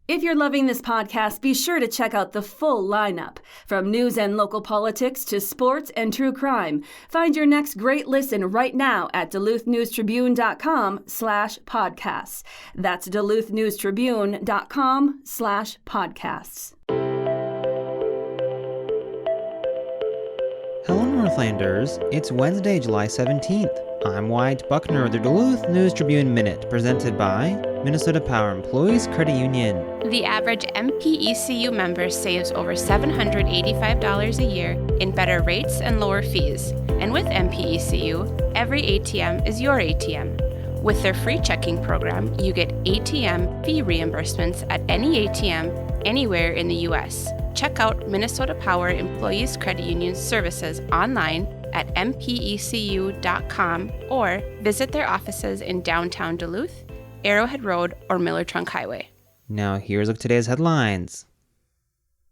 If you're loving this podcast, be sure to check out the full lineup. From news and local politics to sports and true crime. Find your next great listen right now at DuluthNewsTribune.com/podcasts. That's DuluthNewsTribune.com/podcasts. Hello, Northlanders. It's Wednesday, July 17th. I'm Wyatt Buckner with the Duluth News Tribune Minute, presented by Minnesota Power Employees Credit Union. The average MPECU member saves over $785 a year in better rates and lower fees. And with MPECU, every ATM is your ATM. With their free checking program, you get ATM fee reimbursements at any ATM anywhere in the U.S. Check out Minnesota Power Employees Credit Union's services online at mpecu.com or visit their offices in downtown Duluth, Arrowhead Road, or Miller Trunk Highway. Now here's a look at today's headlines.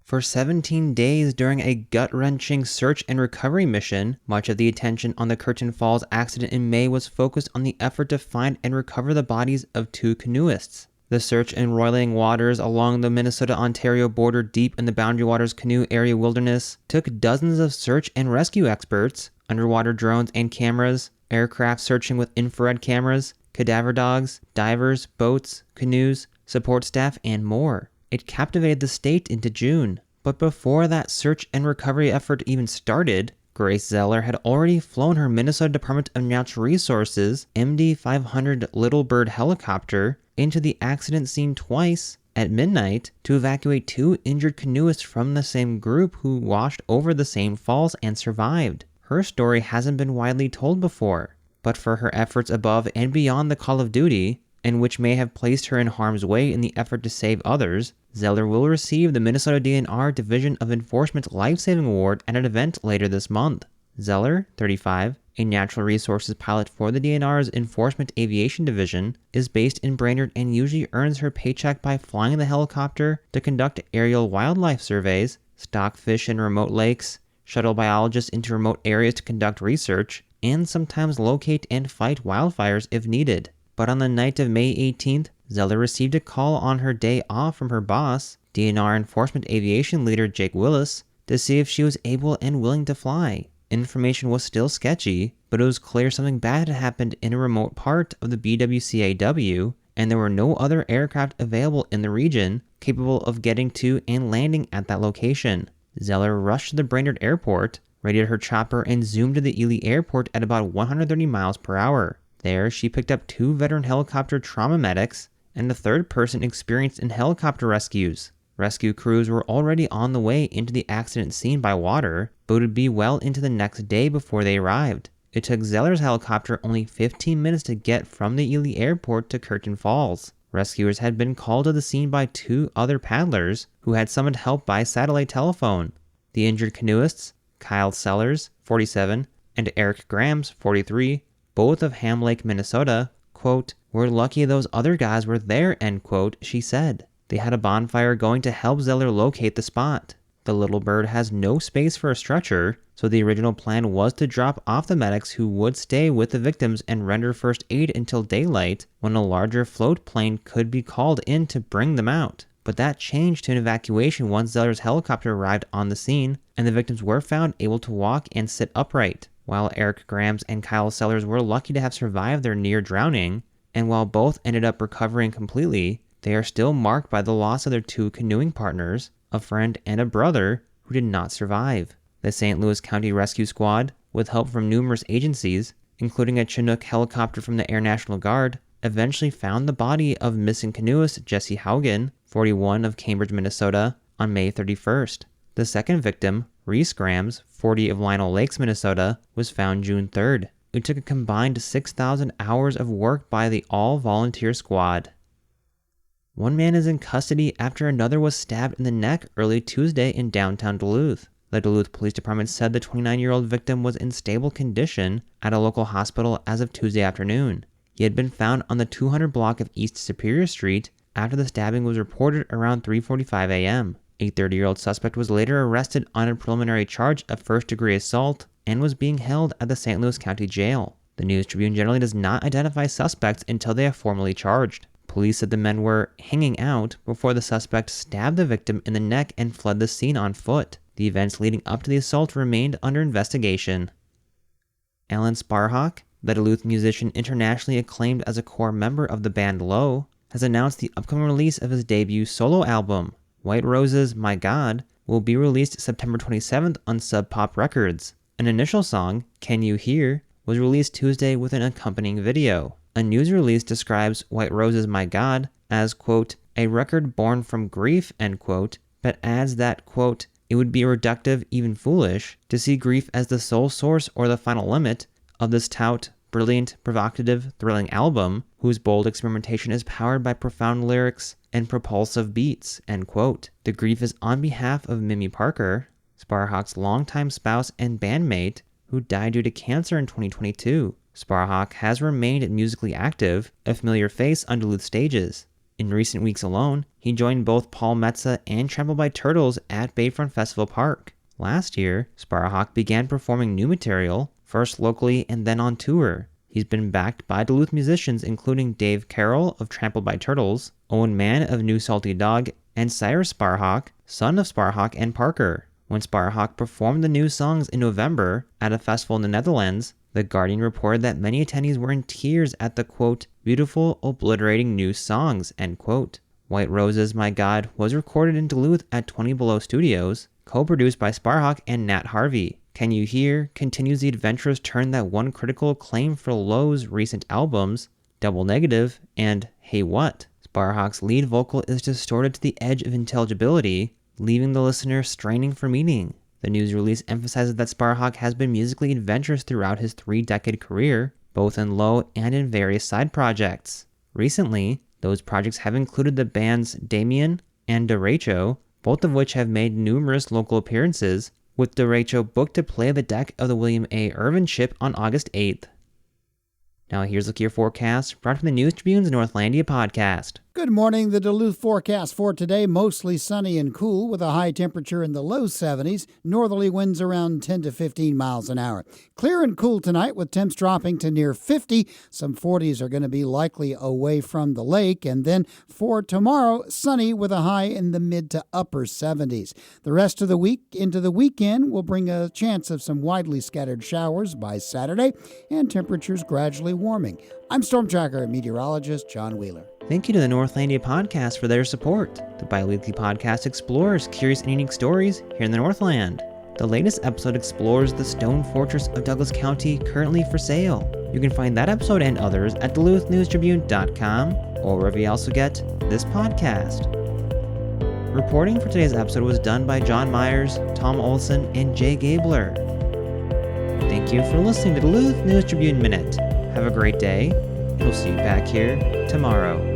For 17 days during a gut-wrenching search and recovery mission, much of the attention on the Curtin Falls accident in May was focused on the effort to find and recover the bodies of 2 canoeists. The search in roiling waters along the Minnesota-Ontario border deep in the Boundary Waters Canoe Area Wilderness took dozens of search and rescue experts, underwater drones and cameras, aircraft searching with infrared cameras, cadaver dogs, divers, boats, canoes, support staff, and more. It captivated the state into June. But before that search and recovery effort even started, Grace Zeller had already flown her Minnesota Department of Natural Resources MD-500 Little Bird helicopter into the accident scene twice at midnight to evacuate 2 injured canoeists from the same group who washed over the same falls and survived. Her story hasn't been widely told before, but for her efforts above and beyond the call of duty, and which may have placed her in harm's way in the effort to save others, Zeller will receive the Minnesota DNR Division of Enforcement Life-Saving Award at an event later this month. Zeller, 35, a natural resources pilot for the DNR's Enforcement Aviation Division, is based in Brainerd and usually earns her paycheck by flying the helicopter to conduct aerial wildlife surveys, stock fish in remote lakes, shuttle biologists into remote areas to conduct research, and sometimes locate and fight wildfires if needed. But on the night of May 18th, Zeller received a call on her day off from her boss, DNR Enforcement Aviation Leader Jake Willis, to see if she was able and willing to fly. Information was still sketchy, but it was clear something bad had happened in a remote part of the BWCAW, and there were no other aircraft available in the region capable of getting to and landing at that location. Zeller rushed to the Brainerd Airport, readied her chopper, and zoomed to the Ely Airport at about 130 miles per hour. There, she picked up 2 veteran helicopter trauma medics and a third person experienced in helicopter rescues. Rescue crews were already on the way into the accident scene by water, but would be well into the next day before they arrived. It took Zeller's helicopter only 15 minutes to get from the Ely Airport to Curtin Falls. Rescuers had been called to the scene by 2 other paddlers who had summoned help by satellite telephone. The injured canoeists, Kyle Sellers, 47, and Eric Grams, 43, both of Ham Lake, Minnesota, quote, "We're lucky those other guys were there," end quote, she said. They had a bonfire going to help Zeller locate the spot. The Little Bird has no space for a stretcher, so the original plan was to drop off the medics who would stay with the victims and render first aid until daylight, when a larger float plane could be called in to bring them out. But that changed to an evacuation once Zeller's helicopter arrived on the scene, and the victims were found able to walk and sit upright. While Eric Grams and Kyle Sellers were lucky to have survived their near drowning, and while both ended up recovering completely, they are still marked by the loss of their 2 canoeing partners, a friend and a brother, who did not survive. The St. Louis County Rescue Squad, with help from numerous agencies, including a Chinook helicopter from the Air National Guard, eventually found the body of missing canoeist Jesse Haugen, 41, of Cambridge, Minnesota, on May 31st. The second victim, Reese Grams, 40, of Lionel Lakes, Minnesota, was found June 3rd. It took a combined 6,000 hours of work by the all-volunteer squad. One man is in custody after another was stabbed in the neck early Tuesday in downtown Duluth. The Duluth Police Department said the 29-year-old victim was in stable condition at a local hospital as of Tuesday afternoon. He had been found on the 200 block of East Superior Street after the stabbing was reported around 3:45 a.m. A 30-year-old suspect was later arrested on a preliminary charge of first-degree assault and was being held at the St. Louis County Jail. The News Tribune generally does not identify suspects until they are formally charged. Police said the men were hanging out before the suspect stabbed the victim in the neck and fled the scene on foot. The events leading up to the assault remained under investigation. Alan Sparhawk, the Duluth musician internationally acclaimed as a core member of the band Low, has announced the upcoming release of his debut solo album, White Rose's My God, will be released September 27th on Sub Pop Records. An initial song, Can You Hear, was released Tuesday with an accompanying video. A news release describes White Rose's My God as, quote, a record born from grief, end quote, but adds that, quote, it would be reductive, even foolish, to see grief as the sole source or the final limit of this taut, brilliant, provocative, thrilling album, whose bold experimentation is powered by profound lyrics and propulsive beats, end quote. The grief is on behalf of Mimi Parker, Sparhawk's longtime spouse and bandmate, who died due to cancer in 2022. Sparhawk has remained musically active, a familiar face on Duluth stages. In recent weeks alone, he joined both Paul Metza and Trampled by Turtles at Bayfront Festival Park. Last year, Sparhawk began performing new material, first locally and then on tour. He's been backed by Duluth musicians including Dave Carroll of Trampled by Turtles, Owen Mann of New Salty Dog, and Cyrus Sparhawk, son of Sparhawk and Parker. When Sparhawk performed the new songs in November at a festival in the Netherlands, The Guardian reported that many attendees were in tears at the, quote, beautiful, obliterating new songs, end quote. White Rose's My God was recorded in Duluth at 20 Below Studios, co-produced by Sparhawk and Nat Harvey. Can You Hear continues the adventurous turn that won critical acclaim for Low's recent albums, Double Negative and Hey What. Sparhawk's lead vocal is distorted to the edge of intelligibility, leaving the listener straining for meaning. The news release emphasizes that Sparhawk has been musically adventurous throughout his 3-decade career, both in Low and in various side projects. Recently, those projects have included the bands Damien and Derecho, both of which have made numerous local appearances, with Derecho booked to play the deck of the William A. Irvin ship on August 8th. Now here's a look at your forecast, brought from the News Tribune's Northlandia podcast. Good morning. The Duluth forecast for today, mostly sunny and cool with a high temperature in the low 70s, northerly winds around 10 to 15 miles an hour. Clear and cool tonight with temps dropping to near 50. Some 40s are going to be likely away from the lake. And then for tomorrow, sunny with a high in the mid to upper 70s. The rest of the week into the weekend will bring a chance of some widely scattered showers by Saturday and temperatures gradually warming. I'm Storm Tracker meteorologist John Wheeler. Thank you to the Northlandia podcast for their support. The bi-weekly podcast explores curious and unique stories here in the Northland. The latest episode explores the Stone Fortress of Douglas County, currently for sale. You can find that episode and others at DuluthNewsTribune.com or wherever you also get this podcast. Reporting for today's episode was done by John Myers, Tom Olson, and Jay Gabler. Thank you for listening to Duluth News Tribune Minute. Have a great day, and we'll see you back here tomorrow.